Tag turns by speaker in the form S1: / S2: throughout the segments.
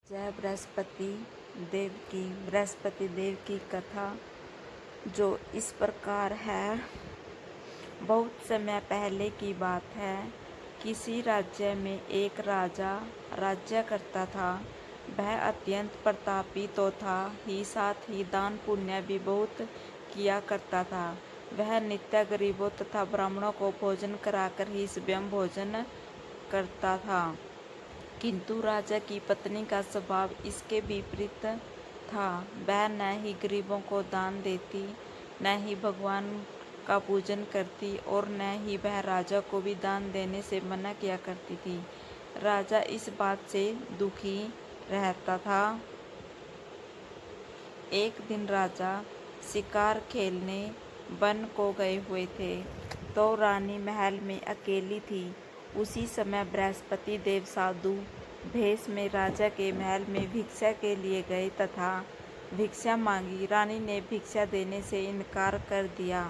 S1: जय बृहस्पति देव की। बृहस्पति देव की कथा जो इस प्रकार है। बहुत समय पहले की बात है। किसी राज्य में एक राजा राज्य करता था। वह अत्यंत प्रतापी तो था ही, साथ ही दान पुण्य भी बहुत किया करता था। वह नित्य गरीबों तथा ब्राह्मणों को भोजन कराकर ही स्वयं भोजन करता था। किंतु राजा की पत्नी का स्वभाव इसके विपरीत था। वह न ही गरीबों को दान देती, न ही भगवान का पूजन करती और न ही वह राजा को भी दान देने से मना किया करती थी। राजा इस बात से दुखी रहता था। एक दिन राजा शिकार खेलने वन को गए हुए थे, तो रानी महल में अकेली थी। उसी समय बृहस्पति देव साधु भेष में राजा के महल में भिक्षा के लिए गए तथा भिक्षा मांगी। रानी ने भिक्षा देने से इनकार कर दिया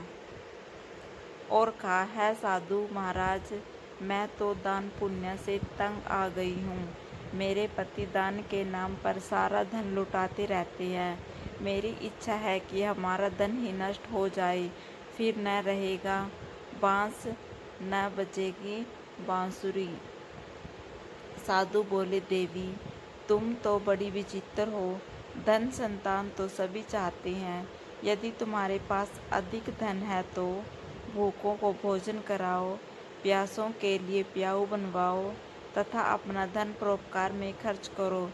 S1: और कहा, है साधु महाराज, मैं तो दान पुण्य से तंग आ गई हूँ। मेरे पति दान के नाम पर सारा धन लुटाते रहते हैं। मेरी इच्छा है कि हमारा धन ही नष्ट हो जाए, फिर न रहेगा बांस, न बजेगी बांसुरी। साधु बोले, देवी तुम तो बड़ी विचित्र हो। धन संतान तो सभी चाहते हैं। यदि तुम्हारे पास अधिक धन है तो भूखों को भोजन कराओ, प्यासों के लिए प्याऊ बनवाओ तथा अपना धन परोपकार में खर्च करो।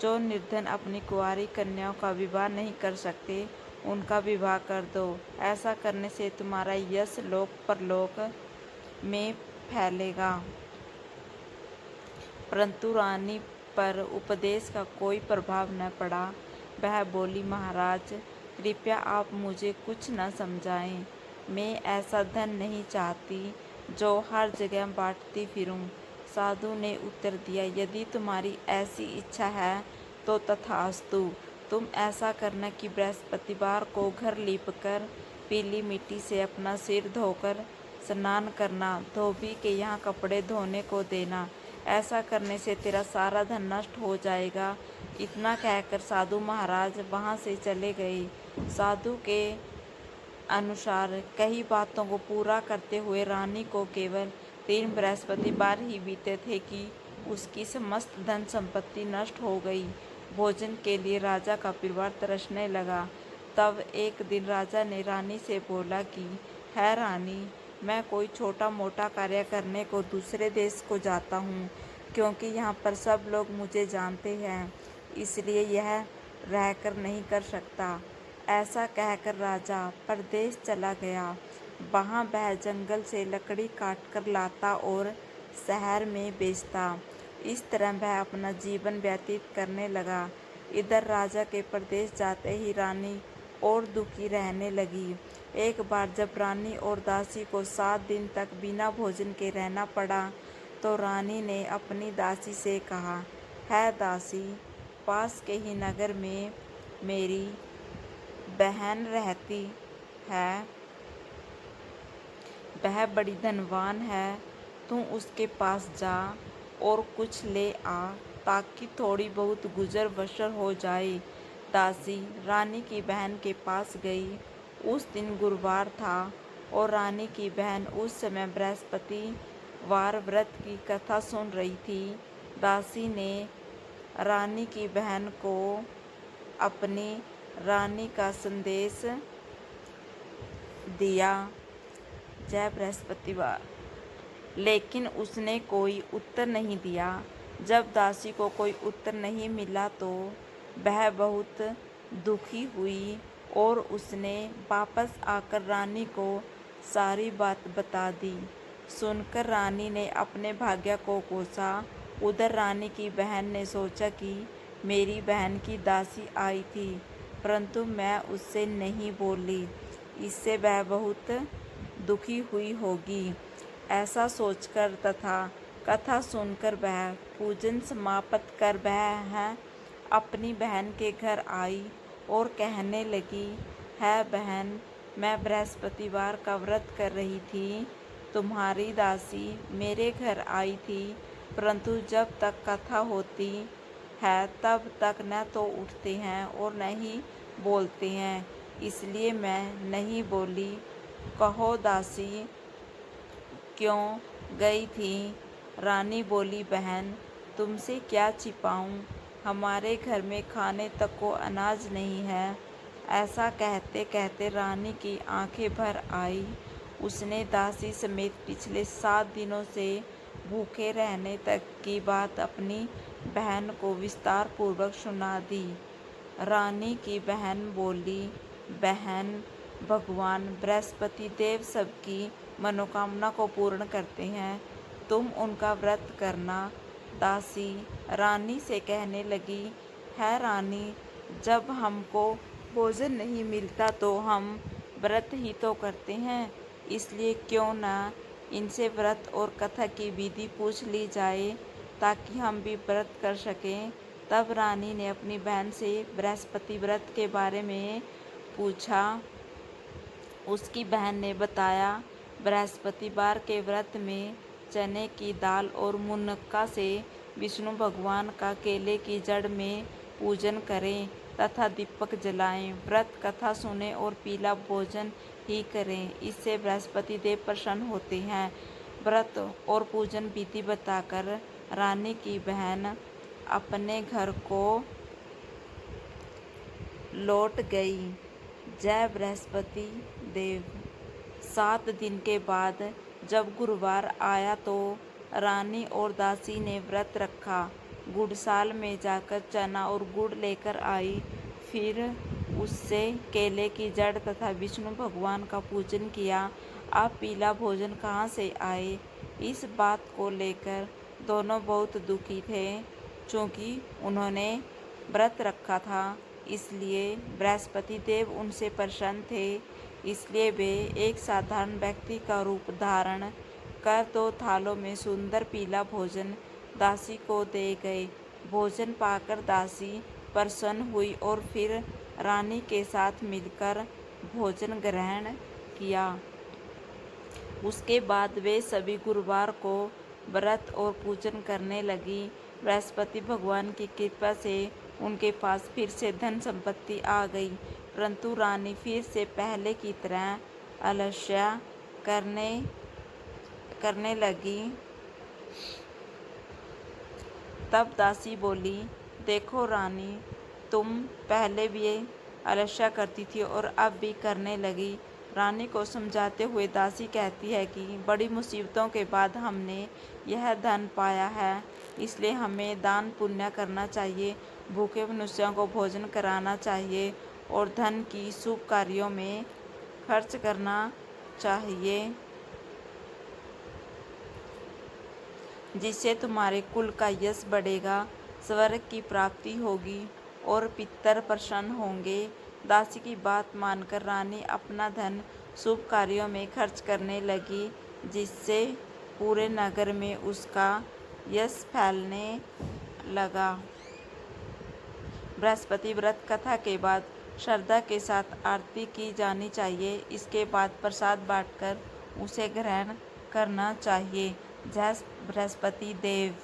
S1: जो निर्धन अपनी कुंवारी कन्याओं का विवाह नहीं कर सकते, उनका विवाह कर दो। ऐसा करने से तुम्हारा यश लोक परलोक में फैलेगा। परंतु रानी पर उपदेश का कोई प्रभाव न पड़ा। वह बोली, महाराज कृपया आप मुझे कुछ न समझाएं। मैं ऐसा धन नहीं चाहती जो हर जगह बांटती फिरूं। साधु ने उत्तर दिया, यदि तुम्हारी ऐसी इच्छा है तो तथास्तु। तुम ऐसा करना कि बृहस्पतिवार को घर लीपकर पीली मिट्टी से अपना सिर धोकर स्नान करना। धोबी के यहाँ कपड़े धोने को देना। ऐसा करने से तेरा सारा धन नष्ट हो जाएगा। इतना कहकर साधु महाराज वहाँ से चले गए। साधु के अनुसार कई बातों को पूरा करते हुए रानी को केवल 3 बृहस्पतिवार ही बीते थे कि उसकी समस्त धन संपत्ति नष्ट हो गई। भोजन के लिए राजा का परिवार तरसने लगा। तब एक दिन राजा ने रानी से बोला कि, है रानी, मैं कोई छोटा मोटा कार्य करने को दूसरे देश को जाता हूँ, क्योंकि यहाँ पर सब लोग मुझे जानते हैं, इसलिए यह रहकर नहीं कर सकता। ऐसा कहकर राजा परदेश चला गया। वहाँ वह जंगल से लकड़ी काटकर लाता और शहर में बेचता। इस तरह वह अपना जीवन व्यतीत करने लगा। इधर राजा के प्रदेश जाते ही रानी और दुखी रहने लगी। एक बार जब रानी और दासी को 7 दिन तक बिना भोजन के रहना पड़ा, तो रानी ने अपनी दासी से कहा, है दासी, पास के ही नगर में मेरी बहन रहती है। वह बड़ी धनवान है। तू उसके पास जा और कुछ ले आ, ताकि थोड़ी बहुत गुजर बसर हो जाए। दासी रानी की बहन के पास गई। उस दिन गुरुवार था और रानी की बहन उस समय बृहस्पतिवार व्रत की कथा सुन रही थी। दासी ने रानी की बहन को अपनी रानी का संदेश दिया, जय बृहस्पतिवार, लेकिन उसने कोई उत्तर नहीं दिया। जब दासी को कोई उत्तर नहीं मिला तो वह बहुत दुखी हुई और उसने वापस आकर रानी को सारी बात बता दी। सुनकर रानी ने अपने भाग्य को कोसा। उधर रानी की बहन ने सोचा कि मेरी बहन की दासी आई थी, परंतु मैं उससे नहीं बोली, इससे वह बहुत दुखी हुई होगी। ऐसा सोचकर तथा कथा सुनकर वह पूजन समाप्त कर वह अपनी बहन के घर आई और कहने लगी, है बहन, मैं बृहस्पतिवार का व्रत कर रही थी। तुम्हारी दासी मेरे घर आई थी, परंतु जब तक कथा होती है तब तक न तो उठते हैं और न ही बोलते हैं, इसलिए मैं नहीं बोली। कहो दासी क्यों गई थी? रानी बोली, बहन तुमसे क्या छिपाऊं, हमारे घर में खाने तक को अनाज नहीं है। ऐसा कहते कहते रानी की आंखें भर आई। उसने दासी समेत पिछले 7 दिनों से भूखे रहने तक की बात अपनी बहन को विस्तार पूर्वक सुना दी। रानी की बहन बोली, बहन भगवान बृहस्पति देव सबकी मनोकामना को पूर्ण करते हैं, तुम उनका व्रत करना। दासी रानी से कहने लगी, है रानी, जब हमको भोजन नहीं मिलता तो हम व्रत ही तो करते हैं, इसलिए क्यों न इनसे व्रत और कथा की विधि पूछ ली जाए ताकि हम भी व्रत कर सकें। तब रानी ने अपनी बहन से बृहस्पति व्रत के बारे में पूछा। उसकी बहन ने बताया, बृहस्पतिवार के व्रत में चने की दाल और मुनक्का से विष्णु भगवान का केले की जड़ में पूजन करें तथा दीपक जलाएं, व्रत कथा सुने और पीला भोजन ही करें, इससे बृहस्पति देव प्रसन्न होते हैं। व्रत और पूजन विधि बताकर रानी की बहन अपने घर को लौट गई। जय बृहस्पति देव। 7 दिन के बाद जब गुरुवार आया तो रानी और दासी ने व्रत रखा। गुड़साल में जाकर चना और गुड़ लेकर आई, फिर उससे केले की जड़ तथा विष्णु भगवान का पूजन किया। अब पीला भोजन कहाँ से आए? इस बात को लेकर दोनों बहुत दुखी थे। चूँकि उन्होंने व्रत रखा था, इसलिए बृहस्पति देव उनसे प्रसन्न थे, इसलिए वे एक साधारण व्यक्ति का रूप धारण कर 2 थालों में सुंदर पीला भोजन दासी को दे गए। भोजन पाकर दासी प्रसन्न हुई और फिर रानी के साथ मिलकर भोजन ग्रहण किया। उसके बाद वे सभी गुरुवार को व्रत और पूजन करने लगी। बृहस्पति भगवान की कृपा से उनके पास फिर से धन संपत्ति आ गई, परंतु रानी फिर से पहले की तरह आलस्य करने लगी। तब दासी बोली, देखो रानी, तुम पहले भी आलस्य करती थी और अब भी करने लगी। रानी को समझाते हुए दासी कहती है कि बड़ी मुसीबतों के बाद हमने यह धन पाया है, इसलिए हमें दान पुण्य करना चाहिए, भूखे मनुष्यों को भोजन कराना चाहिए और धन की शुभ कार्यों में खर्च करना चाहिए, जिससे तुम्हारे कुल का यश बढ़ेगा, स्वर्ग की प्राप्ति होगी और पितर प्रसन्न होंगे। दासी की बात मानकर रानी अपना धन शुभ कार्यों में खर्च करने लगी, जिससे पूरे नगर में उसका यश फैलने लगा। बृहस्पति व्रत कथा के बाद श्रद्धा के साथ आरती की जानी चाहिए। इसके बाद प्रसाद बांटकर उसे ग्रहण करना चाहिए। जय बृहस्पति देव।